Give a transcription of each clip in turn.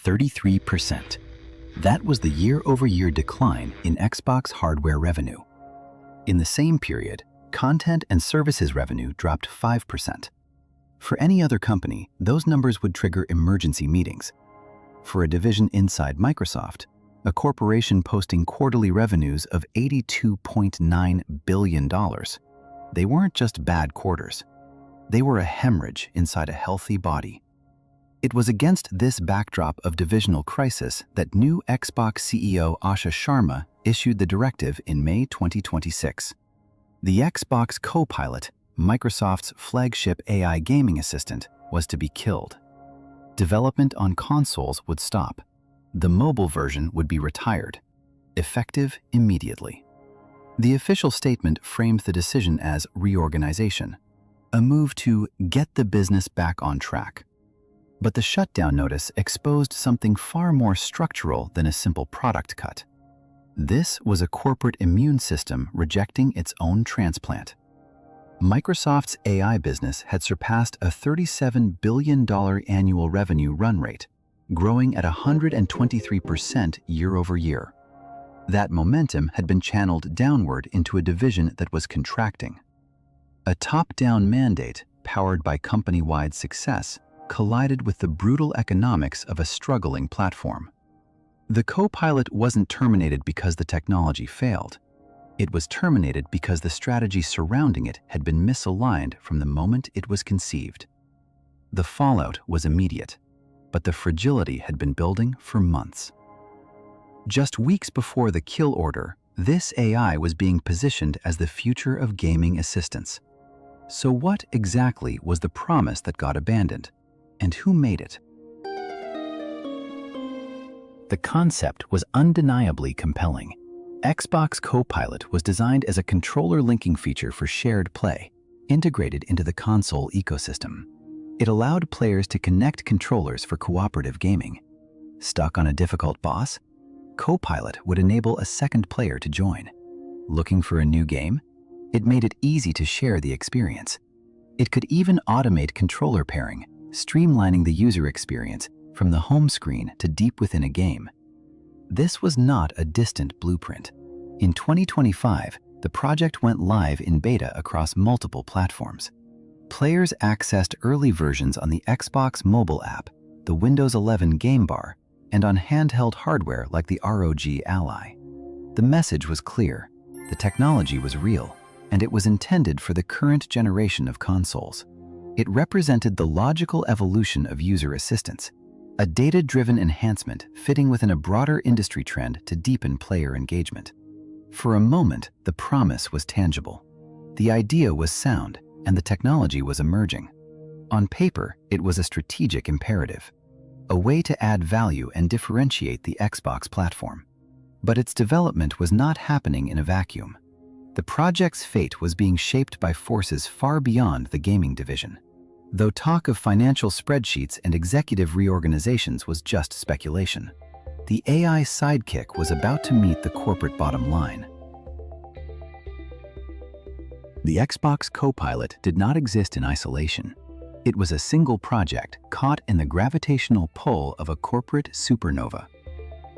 33%. That was the year-over-year decline in Xbox hardware revenue. In the same period, content and services revenue dropped 5%. For any other company, those numbers would trigger emergency meetings. For a division inside Microsoft, a corporation posting quarterly revenues of $82.9 billion, they weren't just bad quarters. They were a hemorrhage inside a healthy body. It was against this backdrop of divisional crisis that new Xbox CEO Asha Sharma issued the directive in May 2026. The Xbox Copilot, Microsoft's flagship AI gaming assistant, was to be killed. Development on consoles would stop. The mobile version would be retired, effective immediately. The official statement framed the decision as reorganization, a move to get the business back on track. But the shutdown notice exposed something far more structural than a simple product cut. This was a corporate immune system rejecting its own transplant. Microsoft's AI business had surpassed a $37 billion annual revenue run rate, growing at 123% year over year. That momentum had been channeled downward into a division that was contracting. A top-down mandate, powered by company-wide success, collided with the brutal economics of a struggling platform. The Copilot wasn't terminated because the technology failed. It was terminated because the strategy surrounding it had been misaligned from the moment it was conceived. The fallout was immediate, but the fragility had been building for months. Just weeks before the kill order, this AI was being positioned as the future of gaming assistants. So what exactly was the promise that got abandoned? And who made it? The concept was undeniably compelling. Xbox Copilot was designed as a controller linking feature for shared play, integrated into the console ecosystem. It allowed players to connect controllers for cooperative gaming. Stuck on a difficult boss? Copilot would enable a second player to join. Looking for a new game? It made it easy to share the experience. It could even automate controller pairing, streamlining the user experience from the home screen to deep within a game. This was not a distant blueprint. In 2025, the project went live in beta across multiple platforms. Players accessed early versions on the Xbox mobile app, the Windows 11 game bar, and on handheld hardware like the ROG Ally. The message was clear. The technology was real, and it was intended for the current generation of consoles. It represented the logical evolution of user assistance, a data-driven enhancement fitting within a broader industry trend to deepen player engagement. For a moment, the promise was tangible. The idea was sound, and the technology was emerging. On paper, it was a strategic imperative, a way to add value and differentiate the Xbox platform. But its development was not happening in a vacuum. The project's fate was being shaped by forces far beyond the gaming division. Though talk of financial spreadsheets and executive reorganizations was just speculation, the AI Sidekick was about to meet the corporate bottom line. The Xbox Copilot did not exist in isolation. It was a single project caught in the gravitational pull of a corporate supernova.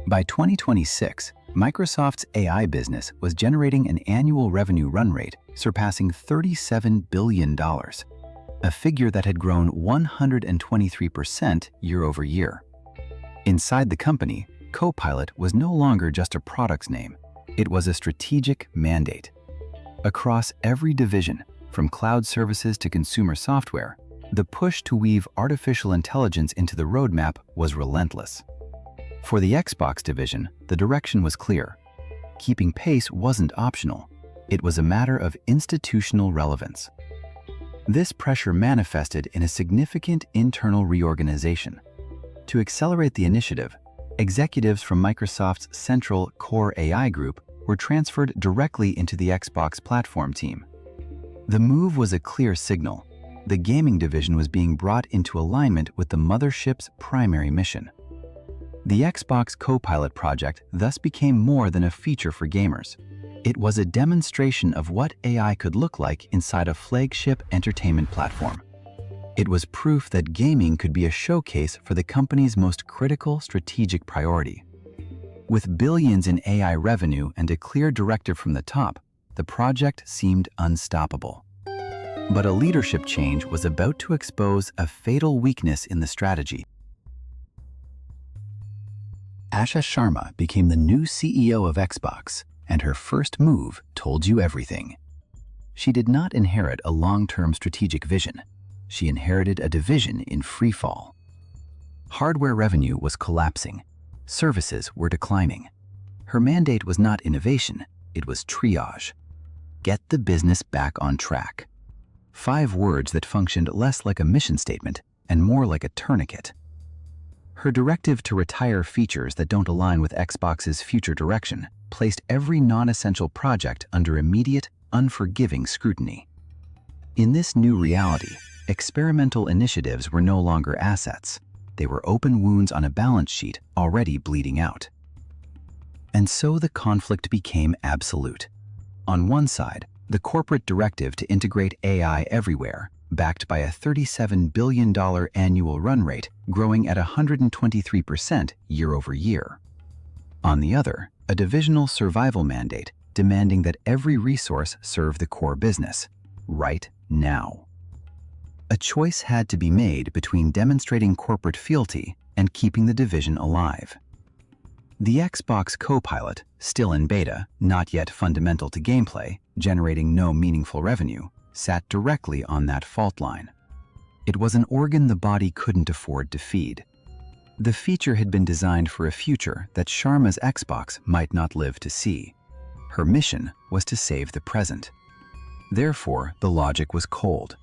By 2026, Microsoft's AI business was generating an annual revenue run rate surpassing $37 billion, a figure that had grown 123% year over year. Inside the company, Copilot was no longer just a product's name. It was a strategic mandate. Across every division, from cloud services to consumer software, the push to weave artificial intelligence into the roadmap was relentless. For the Xbox division, the direction was clear. Keeping pace wasn't optional. It was a matter of institutional relevance. This pressure manifested in a significant internal reorganization. To accelerate the initiative, executives from Microsoft's central Core AI group were transferred directly into the Xbox platform team. The move was a clear signal. The gaming division was being brought into alignment with the mothership's primary mission. The Xbox Copilot project thus became more than a feature for gamers. It was a demonstration of what AI could look like inside a flagship entertainment platform. It was proof that gaming could be a showcase for the company's most critical strategic priority. With billions in AI revenue and a clear directive from the top, the project seemed unstoppable. But a leadership change was about to expose a fatal weakness in the strategy. Asha Sharma became the new CEO of Xbox, and her first move told you everything. She did not inherit a long-term strategic vision. She inherited a division in freefall. Hardware revenue was collapsing. Services were declining. Her mandate was not innovation, it was triage. Get the business back on track. 5 words that functioned less like a mission statement and more like a tourniquet. Her directive to retire features that don't align with Xbox's future direction placed every non-essential project under immediate, unforgiving scrutiny. In this new reality, experimental initiatives were no longer assets. They were open wounds on a balance sheet already bleeding out. And so the conflict became absolute. On one side, the corporate directive to integrate AI everywhere, backed by a $37 billion annual run rate growing at 123% year over year. On the other, a divisional survival mandate demanding that every resource serve the core business, right now. A choice had to be made between demonstrating corporate fealty and keeping the division alive. The Xbox Copilot, still in beta, not yet fundamental to gameplay, generating no meaningful revenue, sat directly on that fault line. It was an organ the body couldn't afford to feed. The feature had been designed for a future that Sharma's Xbox might not live to see. Her mission was to save the present. Therefore, the logic was cold.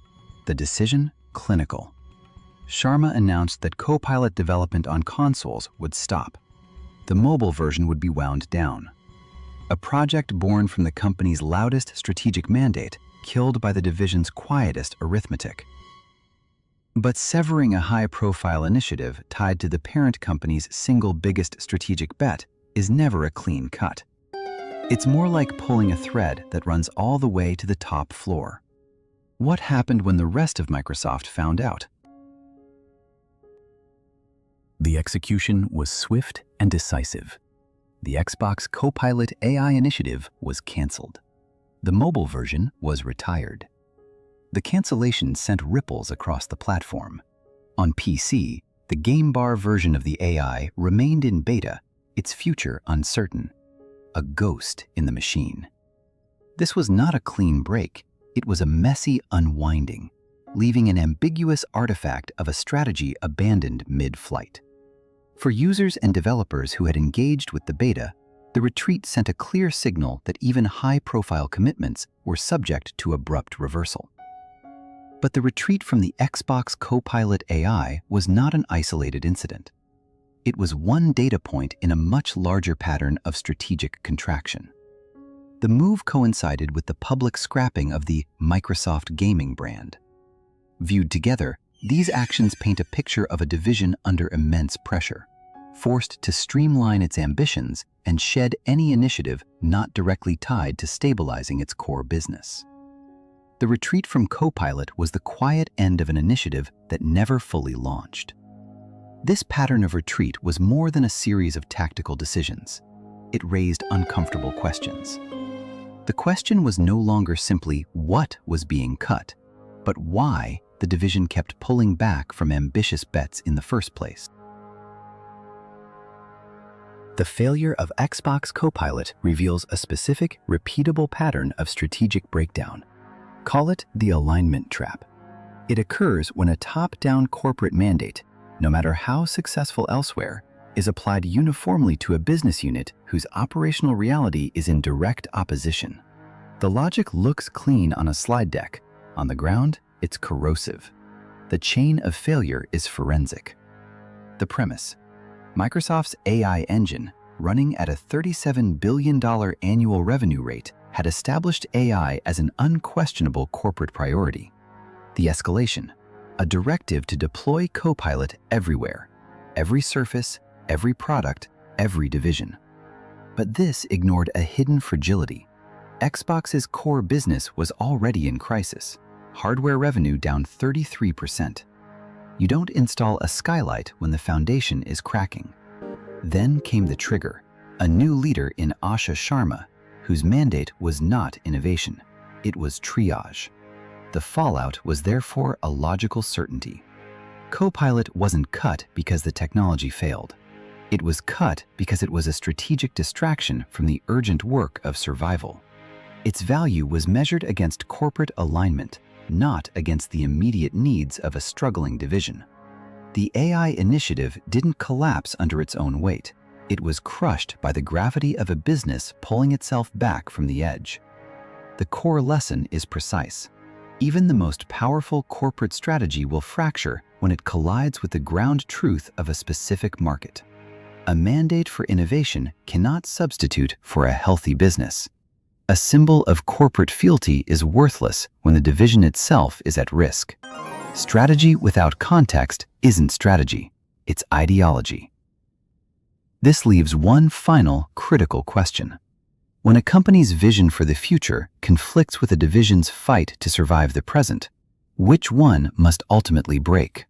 The decision, clinical. Sharma announced that Copilot development on consoles would stop. The mobile version would be wound down. A project born from the company's loudest strategic mandate, killed by the division's quietest arithmetic. But severing a high-profile initiative tied to the parent company's single biggest strategic bet is never a clean cut. It's more like pulling a thread that runs all the way to the top floor. What happened when the rest of Microsoft found out? The execution was swift and decisive. The Xbox Copilot AI initiative was canceled. The mobile version was retired. The cancellation sent ripples across the platform. On PC, the game bar version of the AI remained in beta, its future uncertain. A ghost in the machine. This was not a clean break, it was a messy unwinding, leaving an ambiguous artifact of a strategy abandoned mid-flight. For users and developers who had engaged with the beta, the retreat sent a clear signal that even high-profile commitments were subject to abrupt reversal. But the retreat from the Xbox Copilot AI was not an isolated incident. It was one data point in a much larger pattern of strategic contraction. The move coincided with the public scrapping of the Microsoft gaming brand. Viewed together, these actions paint a picture of a division under immense pressure, forced to streamline its ambitions and shed any initiative not directly tied to stabilizing its core business. The retreat from Copilot was the quiet end of an initiative that never fully launched. This pattern of retreat was more than a series of tactical decisions. It raised uncomfortable questions. The question was no longer simply what was being cut, but why the division kept pulling back from ambitious bets in the first place. The failure of Xbox Copilot reveals a specific, repeatable pattern of strategic breakdown. Call it the alignment trap. It occurs when a top-down corporate mandate, no matter how successful elsewhere, is applied uniformly to a business unit whose operational reality is in direct opposition. The logic looks clean on a slide deck. On the ground, it's corrosive. The chain of failure is forensic. The premise: Microsoft's AI engine, running at a $37 billion annual revenue rate, had established AI as an unquestionable corporate priority. The escalation: a directive to deploy Copilot everywhere, every surface, every product, every division. But this ignored a hidden fragility. Xbox's core business was already in crisis. hardware revenue down 33%. You don't install a skylight when the foundation is cracking. Then came the trigger, a new leader in Asha Sharma, whose mandate was not innovation, it was triage. The fallout was therefore a logical certainty. Copilot wasn't cut because the technology failed. It was cut because it was a strategic distraction from the urgent work of survival. Its value was measured against corporate alignment, not against the immediate needs of a struggling division. The AI initiative didn't collapse under its own weight. It was crushed by the gravity of a business pulling itself back from the edge. The core lesson is precise. Even the most powerful corporate strategy will fracture when it collides with the ground truth of a specific market. A mandate for innovation cannot substitute for a healthy business. A symbol of corporate fealty is worthless when the division itself is at risk. Strategy without context isn't strategy, it's ideology. This leaves one final critical question. When a company's vision for the future conflicts with a division's fight to survive the present, which one must ultimately break?